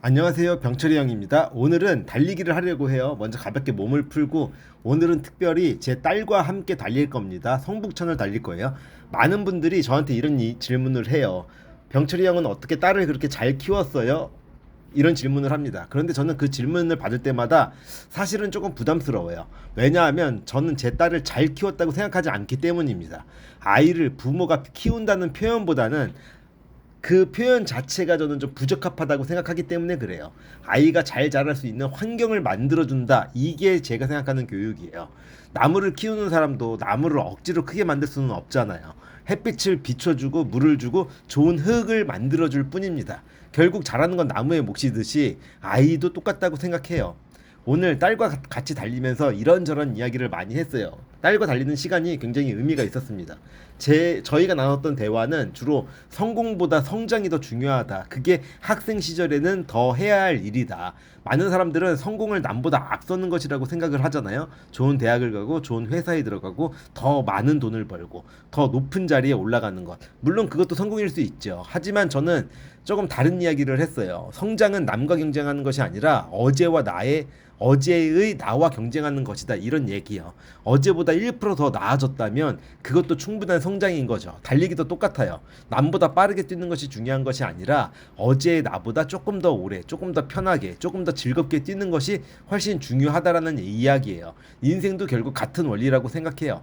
안녕하세요. 병철이 형입니다. 오늘은 달리기를 하려고 해요. 먼저 가볍게 몸을 풀고 오늘은 특별히 제 딸과 함께 달릴 겁니다. 성북천을 달릴 거예요. 많은 분들이 저한테 이런 질문을 해요. 병철이 형은 어떻게 딸을 그렇게 잘 키웠어요? 이런 질문을 합니다. 그런데 저는 그 질문을 받을 때마다 사실은 조금 부담스러워요. 왜냐하면 저는 제 딸을 잘 키웠다고 생각하지 않기 때문입니다. 아이를 부모가 키운다는 표현보다는 그 표현 자체가 저는 좀 부적합하다고 생각하기 때문에 그래요. 아이가 잘 자랄 수 있는 환경을 만들어준다. 이게 제가 생각하는 교육이에요. 나무를 키우는 사람도 나무를 억지로 크게 만들 수는 없잖아요. 햇빛을 비춰주고 물을 주고 좋은 흙을 만들어줄 뿐입니다. 결국 자라는 건 나무의 몫이듯이 아이도 똑같다고 생각해요. 오늘 딸과 같이 달리면서 이런저런 이야기를 많이 했어요. 딸과 달리는 시간이 굉장히 의미가 있었습니다. 저희가 나눴던 대화는 주로 성공보다 성장이 더 중요하다. 그게 학생 시절에는 더 해야 할 일이다. 많은 사람들은 성공을 남보다 앞서는 것이라고 생각을 하잖아요. 좋은 대학을 가고 좋은 회사에 들어가고 더 많은 돈을 벌고 더 높은 자리에 올라가는 것. 물론 그것도 성공일 수 있죠. 하지만 저는 조금 다른 이야기를 했어요. 성장은 남과 경쟁하는 것이 아니라 어제의 나와 경쟁하는 것이다. 이런 얘기요. 어제보다 1%더 나아졌다면 그것도 충분한 성장인 거죠. 달리기도 똑같아요. 남보다 빠르게 뛰는 것이 중요한 것이 아니라 어제의 나보다 조금 더 오래, 조금 더 편하게, 조금 더 즐겁게 뛰는 것이 훨씬 중요하다라는 이야기예요. 인생도 결국 같은 원리라고 생각해요.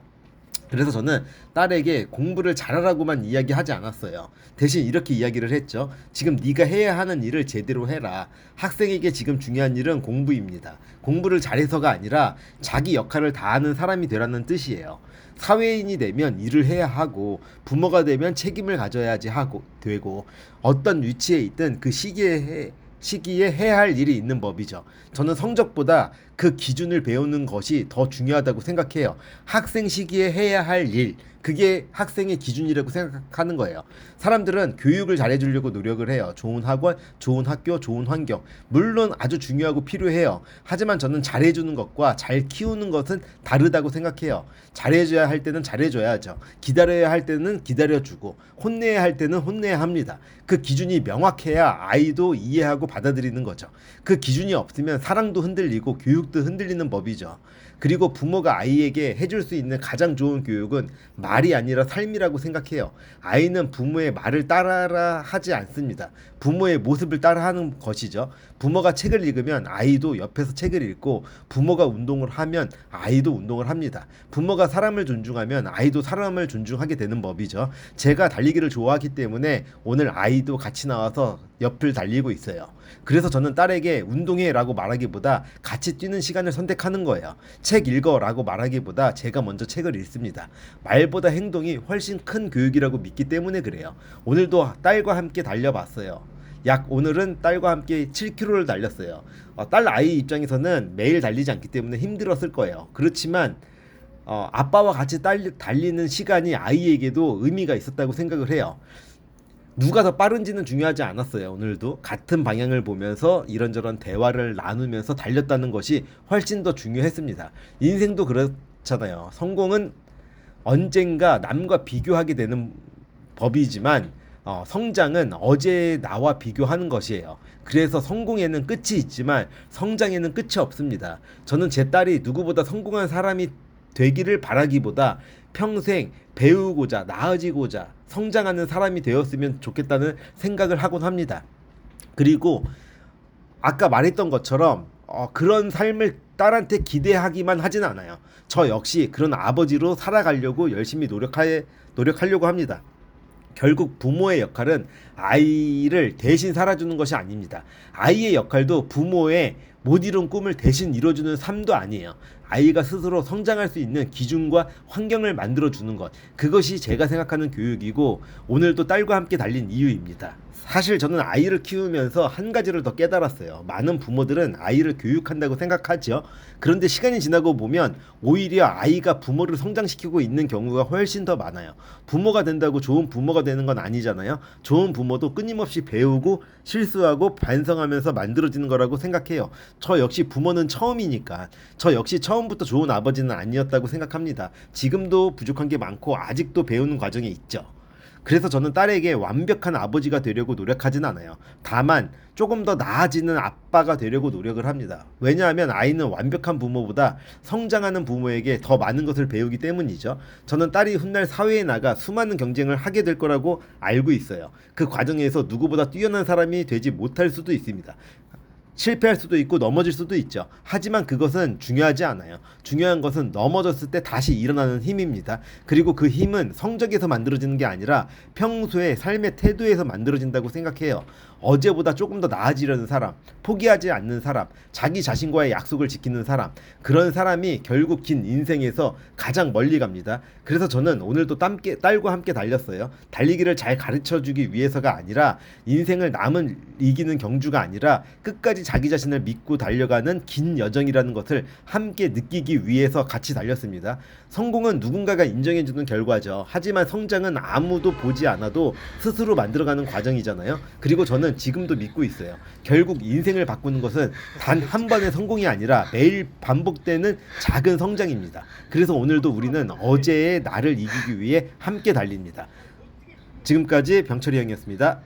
그래서 저는 딸에게 공부를 잘하라고만 이야기하지 않았어요. 대신 이렇게 이야기를 했죠. 지금 네가 해야 하는 일을 제대로 해라. 학생에게 지금 중요한 일은 공부입니다. 공부를 잘해서가 아니라 자기 역할을 다하는 사람이 되라는 뜻이에요. 사회인이 되면 일을 해야 하고 부모가 되면 책임을 가져야지 하고 되고 어떤 위치에 있든 그 시기에 해야 할 일이 있는 법이죠. 저는 성적보다 그 기준을 배우는 것이 더 중요하다고 생각해요. 학생 시기에 해야 할 일, 그게 학생의 기준이라고 생각하는 거예요. 사람들은 교육을 잘해주려고 노력을 해요. 좋은 학원, 좋은 학교, 좋은 환경. 물론 아주 중요하고 필요해요. 하지만 저는 잘해주는 것과 잘 키우는 것은 다르다고 생각해요. 잘해줘야 할 때는 잘해줘야죠. 기다려야 할 때는 기다려주고, 혼내야 할 때는 혼내야 합니다. 그 기준이 명확해야 아이도 이해하고 받아들이는 거죠. 그 기준이 없으면 사랑도 흔들리고 교육도 흔들리는 법이죠. 그리고 부모가 아이에게 해줄 수 있는 가장 좋은 교육은 말이 아니라 삶이라고 생각해요. 아이는 부모의 말을 따라라 하지 않습니다. 부모의 모습을 따라하는 것이죠. 부모가 책을 읽으면 아이도 옆에서 책을 읽고 부모가 운동을 하면 아이도 운동을 합니다. 부모가 사람을 존중하면 아이도 사람을 존중하게 되는 법이죠. 제가 달리기를 좋아하기 때문에 오늘 아이도 같이 나와서 옆을 달리고 있어요. 그래서 저는 딸에게 운동해라고 말하기보다 같이 뛰는 시간을 선택하는 거예요. 책 읽어라고 말하기보다 제가 먼저 책을 읽습니다. 말보다 행동이 훨씬 큰 교육이라고 믿기 때문에 그래요. 오늘도 딸과 함께 달려봤어요. 오늘은 딸과 함께 7km를 달렸어요. 딸 아이 입장에서는 매일 달리지 않기 때문에 힘들었을 거예요. 그렇지만 아빠와 같이 달리는 시간이 아이에게도 의미가 있었다고 생각을 해요. 누가 더 빠른지는 중요하지 않았어요. 오늘도 같은 방향을 보면서 이런저런 대화를 나누면서 달렸다는 것이 훨씬 더 중요했습니다. 인생도 그렇잖아요. 성공은 언젠가 남과 비교하게 되는 법이지만 성장은 어제 나와 비교하는 것이에요. 그래서 성공에는 끝이 있지만 성장에는 끝이 없습니다. 저는 제 딸이 누구보다 성공한 사람이 되기를 바라기보다 평생 배우고자 나아지고자 성장하는 사람이 되었으면 좋겠다는 생각을 하곤 합니다. 그리고 아까 말했던 것처럼 그런 삶을 딸한테 기대하기만 하진 않아요. 저 역시 그런 아버지로 살아가려고 열심히 노력하려고 합니다. 결국 부모의 역할은 아이를 대신 살아주는 것이 아닙니다. 아이의 역할도 부모의 못 이룬 꿈을 대신 이뤄주는 삶도 아니에요. 아이가 스스로 성장할 수 있는 기준과 환경을 만들어주는 것. 그것이 제가 생각하는 교육이고 오늘도 딸과 함께 달린 이유입니다. 사실 저는 아이를 키우면서 한 가지를 더 깨달았어요. 많은 부모들은 아이를 교육한다고 생각하죠. 그런데 시간이 지나고 보면 오히려 아이가 부모를 성장시키고 있는 경우가 훨씬 더 많아요. 부모가 된다고 좋은 부모가 되는 건 아니잖아요. 좋은 부모도 끊임없이 배우고 실수하고 반성하면서 만들어지는 거라고 생각해요. 저 역시 부모는 처음이니까 저 역시 처음부터 좋은 아버지는 아니었다고 생각합니다. 지금도 부족한 게 많고 아직도 배우는 과정에 있죠. 그래서 저는 딸에게 완벽한 아버지가 되려고 노력하진 않아요. 다만 조금 더 나아지는 아빠가 되려고 노력을 합니다. 왜냐하면 아이는 완벽한 부모보다 성장하는 부모에게 더 많은 것을 배우기 때문이죠. 저는 딸이 훗날 사회에 나가 수많은 경쟁을 하게 될 거라고 알고 있어요. 그 과정에서 누구보다 뛰어난 사람이 되지 못할 수도 있습니다. 실패할 수도 있고 넘어질 수도 있죠. 하지만 그것은 중요하지 않아요. 중요한 것은 넘어졌을 때 다시 일어나는 힘입니다. 그리고 그 힘은 성적에서 만들어지는 게 아니라 평소의 삶의 태도에서 만들어진다고 생각해요. 어제보다 조금 더 나아지려는 사람, 포기하지 않는 사람, 자기 자신과의 약속을 지키는 사람, 그런 사람이 결국 긴 인생에서 가장 멀리 갑니다. 그래서 저는 오늘도 딸과 함께 달렸어요. 달리기를 잘 가르쳐주기 위해서가 아니라 인생을 남은 이기는 경주가 아니라 끝까지 자기 자신을 믿고 달려가는 긴 여정이라는 것을 함께 느끼기 위해서 같이 달렸습니다. 성공은 누군가가 인정해주는 결과죠. 하지만 성장은 아무도 보지 않아도 스스로 만들어가는 과정이잖아요. 그리고 저는 지금도 믿고 있어요. 결국 인생을 바꾸는 것은 단 한 번의 성공이 아니라 매일 반복되는 작은 성장입니다. 그래서 오늘도 우리는 어제의 나를 이기기 위해 함께 달립니다. 지금까지 병철이 형이었습니다.